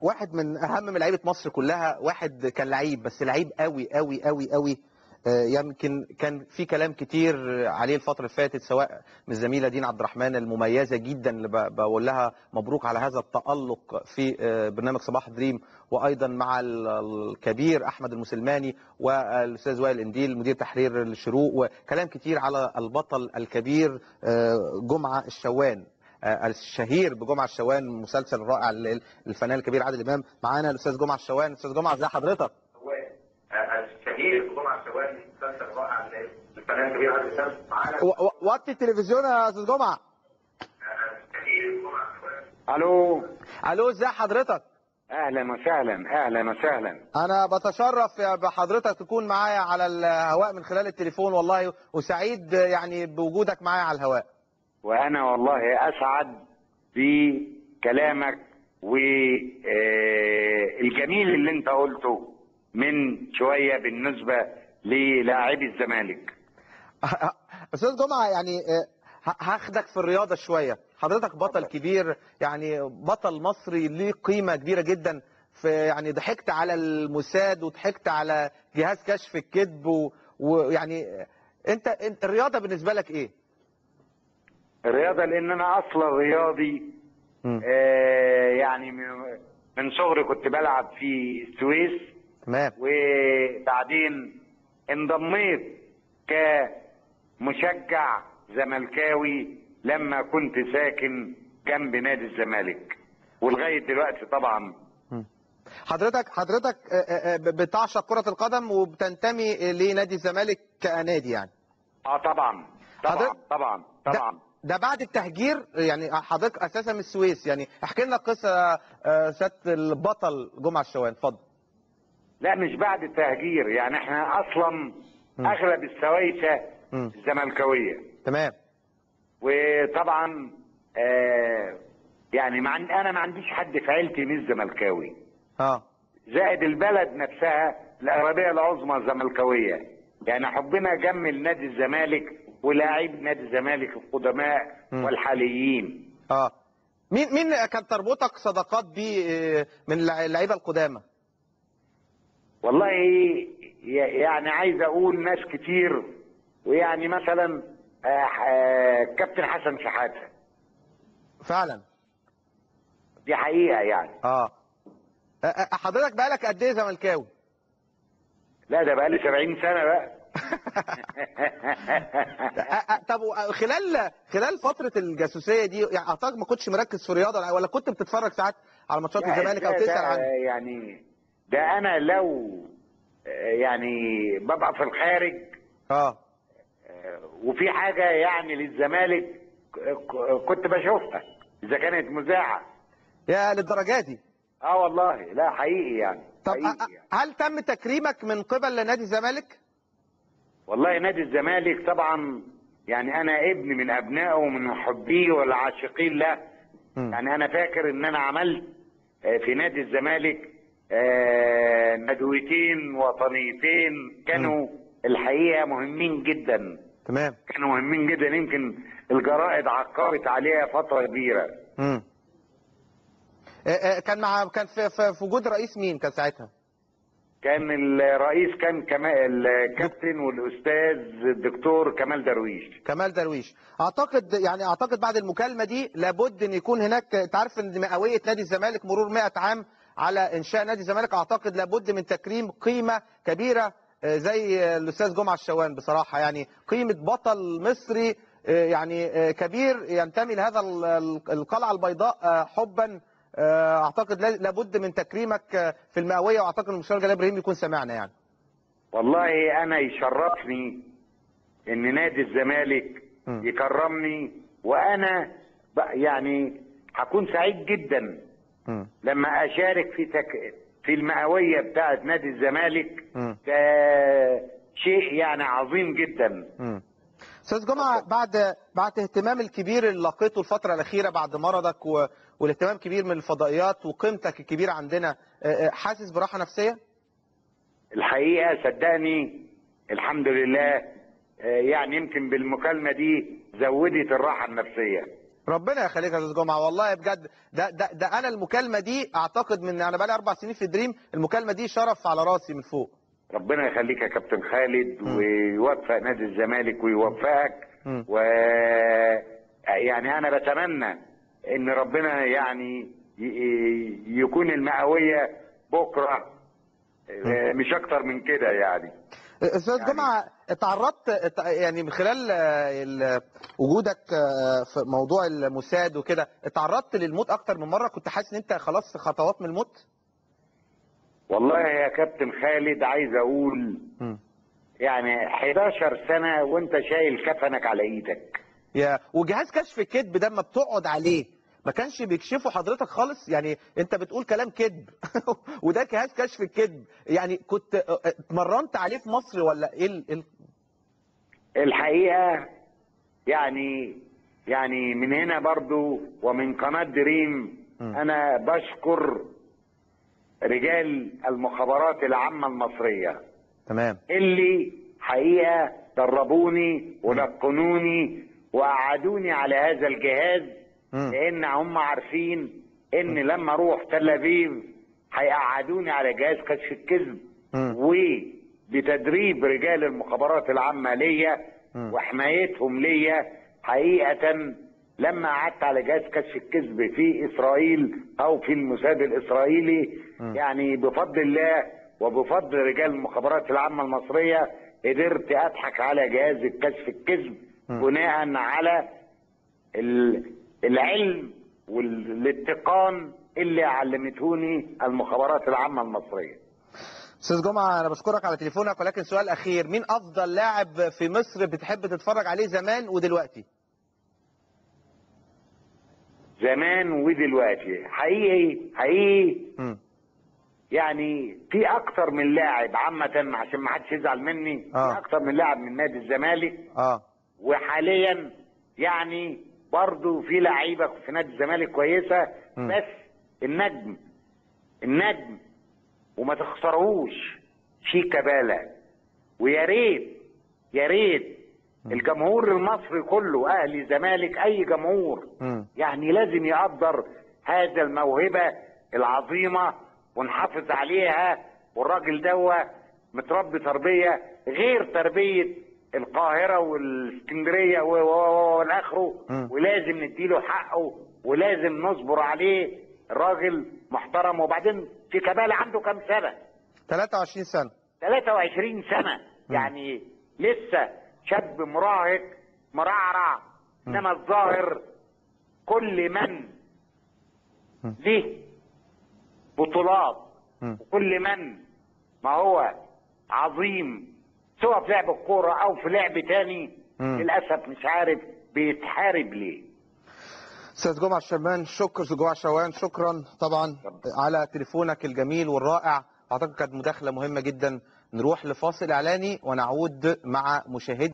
واحد من اهم لعيبه مصر كلها، واحد كان لعيب بس لعيب قوي قوي قوي قوي. يمكن كان في كلام كتير عليه الفتره اللي فاتت، سواء من الزميله دين عبد الرحمن المميزه جدا اللي بقول لها مبروك على هذا التالق في برنامج صباح دريم، وايضا مع الكبير احمد المسلماني والاستاذ وائل انديل مدير تحرير الشروق، وكلام كتير على البطل الكبير جمعه الشوان الشهير بجمعه الشوان، المسلسل الرائع للفنان الكبير عادل امام. معانا الاستاذ جمعه الشوان. استاذ جمعه، ازي حضرتك؟ الشهير بجمعه الشوان، المسلسل الرائع للفنان الكبير عادل امام. معانا وطي التلفزيون يا استاذ جمعه. الشهير بجمعه الشوان. الو ازي حضرتك؟ اهلا وسهلا، اهلا وسهلا. انا بتشرف بحضرتك تكون معايا على الهواء من خلال التليفون والله، وسعيد يعني بوجودك معايا على الهواء. وانا والله اسعد بكلامك والجميل اللي انت قلته من شويه بالنسبه للاعبي الزمالك. استاذ جمعه، يعني هاخدك في الرياضه شويه. حضرتك بطل كبير، يعني بطل مصري ليه قيمه كبيره جدا. في يعني ضحكت على الموساد وضحكت على جهاز كشف الكذب ويعني انت الرياضه بالنسبه لك ايه؟ الرياضه لان انا اصلا رياضي. يعني من صغري كنت بلعب في السويس. تمام. وبعدين انضميت كمشجع زملكاوي لما كنت ساكن جنب نادي الزمالك، ولغايه دلوقتي طبعا. حضرتك بتعشق كرة القدم وبتنتمي لنادي الزمالك كنادي يعني؟ طبعا طبعا. ده بعد التهجير، يعني حضرتك اساسا من السويس، يعني احكي لنا قصه سياده البطل جمعه الشوان، اتفضل. لا مش بعد التهجير، يعني احنا اصلا اغلب السويسه الزملكاويه. تمام. وطبعا يعني انا ما عنديش حد في عيلتي مش زملكاوي. زائد البلد نفسها الاغلبيه العظمى زملكاويه، يعني حبنا جمل نادي الزمالك ولاعيب نادي الزمالك القدماء والحاليين. مين كانت تربطك صداقات بيه من اللعيبه القدامى؟ والله يعني عايز اقول ناس كتير، ويعني مثلا كابتن حسن شحاته. فعلا دي حقيقه يعني. حضرتك بقالك قد ايه زملكاوي؟ لا ده بقالي 70 سنه بقى. طب خلال فتره الجاسوسيه دي، يعني اعتقد ما كنتش مركز في الرياضه، ولا كنت بتتفرج ساعات على ماتشات الزمالك او تسال عنه؟ يعني ده انا لو يعني ببقى في الخارج وفي حاجه يعني للزمالك كنت بشوفها اذا كانت مذاعه. يا للدرجه دي؟ والله لا حقيقي يعني. طب حقيقي يعني. هل تم تكريمك من قبل نادي الزمالك؟ والله نادي الزمالك طبعا، يعني انا ابن من ابنائه ومن محبيه والعاشقين له. يعني انا فاكر ان انا عملت في نادي الزمالك ندوتين وطنيتين كانوا الحقيقه مهمين جدا. تمام. كانوا مهمين جدا، يمكن الجرائد عقبت عليها فتره كبيره. كان في وجود رئيس مين كان ساعتها؟ كان الرئيس كان الكابتن والاستاذ الدكتور كمال درويش. كمال درويش. اعتقد بعد المكالمه دي لابد ان يكون هناك، انت عارف ان مئويه نادي الزمالك مرور 100 عام على انشاء نادي الزمالك، اعتقد لابد من تكريم قيمه كبيره زي الاستاذ جمعه الشوان. بصراحه يعني قيمه بطل مصري يعني كبير ينتمي لهذا القلعه البيضاء حبا. اعتقد لابد من تكريمك في المئويه، واعتقد المستشار جلال ابراهيم يكون سمعنا يعني. والله انا يشرفني ان نادي الزمالك يكرمني، وانا يعني هكون سعيد جدا لما اشارك في المئويه بتاعه نادي الزمالك. ده شيء يعني عظيم جدا. استاذ جمعه، بعد اهتمام الكبير اللي لقيته الفتره الاخيره بعد مرضك والاهتمام الكبير من الفضائيات وقيمتك الكبيره عندنا، حاسس براحه نفسيه؟ الحقيقه صدقني الحمد لله، يعني يمكن بالمكالمه دي زودت الراحه النفسيه. ربنا يخليك يا استاذ جمعه، والله بجد ده انا المكالمه دي اعتقد من انا بقالي 4 سنين في دريم، المكالمه دي شرف على راسي من فوق. ربنا يخليك يا كابتن خالد ويوفق نادي الزمالك ويوفقك. م. يعني انا بتمنى ان ربنا يعني يكون المئويه بكره مش اكتر من كده يعني. استاذ جمعه، اتعرضت يعني من خلال وجودك في موضوع الموساد وكده، اتعرضت للموت اكتر من مره؟ كنت حاسس ان انت خلاص في خطوات من الموت؟ والله يا كابتن خالد عايز اقول يعني 11 سنه وانت شايل كفنك على ايدك. وجهاز كشف الكذب ده لما بتقعد عليه ما كانش بيكشفوا حضرتك خالص؟ يعني انت بتقول كلام كذب وده جهاز كشف الكذب، يعني كنت اتمرنت عليه في مصر ولا ايه الحقيقه يعني من هنا برضو ومن قناه دريم انا بشكر رجال المخابرات العامه المصريه. تمام. اللي حقيقه دربوني ولقنوني وقعدوني على هذا الجهاز، لان هم عارفين ان لما اروح تل ابيب هيقعدوني على جهاز كشف الكذب، وبتدريب رجال المخابرات العامه ليا وحمايتهم ليا. حقيقه لما قعدت على جهاز كشف الكذب في اسرائيل او في الموساد الاسرائيلي، يعني بفضل الله وبفضل رجال المخابرات العامه المصريه قدرت اضحك على جهاز كشف الكذب بناء على العلم والاتقان اللي علمتوني المخابرات العامه المصريه. استاذ جمعه، انا بشكرك على تليفونك، ولكن سؤال اخير، مين افضل لاعب في مصر بتحب تتفرج عليه زمان ودلوقتي؟ زمان ودلوقتي حقيقي يعني في اكتر من لاعب عامه عشان ما حدش يزعل مني. في اكتر من لاعب من نادي الزمالك وحاليا يعني برضو في لعيبه في نادي الزمالك كويسه. بس النجم وما تخسروش شيكابالا. ويا ريت الجمهور المصري كله، اهلي زمالك اي جمهور، يعني لازم يقدر هذا الموهبه العظيمه ونحافظ عليها. والراجل دوا متربي تربيه غير تربيه القاهره والاسكندريه والاخره، ولازم نديله حقه ولازم نصبر عليه. الراجل محترم. وبعدين شيكابالا عنده كام سنه؟ 23 سنه. 23 سنه يعني لسه شاب مراهق مرعرع. انما الظاهر كل من له بطولات وكل من ما هو عظيم سواء في لعب الكوره او في لعب تاني للاسف مش عارف بيتحارب ليه. استاذ جمعه الشرمان، استاذ جمعه شوان، شكرا طبعا على تليفونك الجميل والرائع. اعتقد كانت مداخله مهمه جدا. نروح لفاصل اعلاني ونعود مع مشاهدي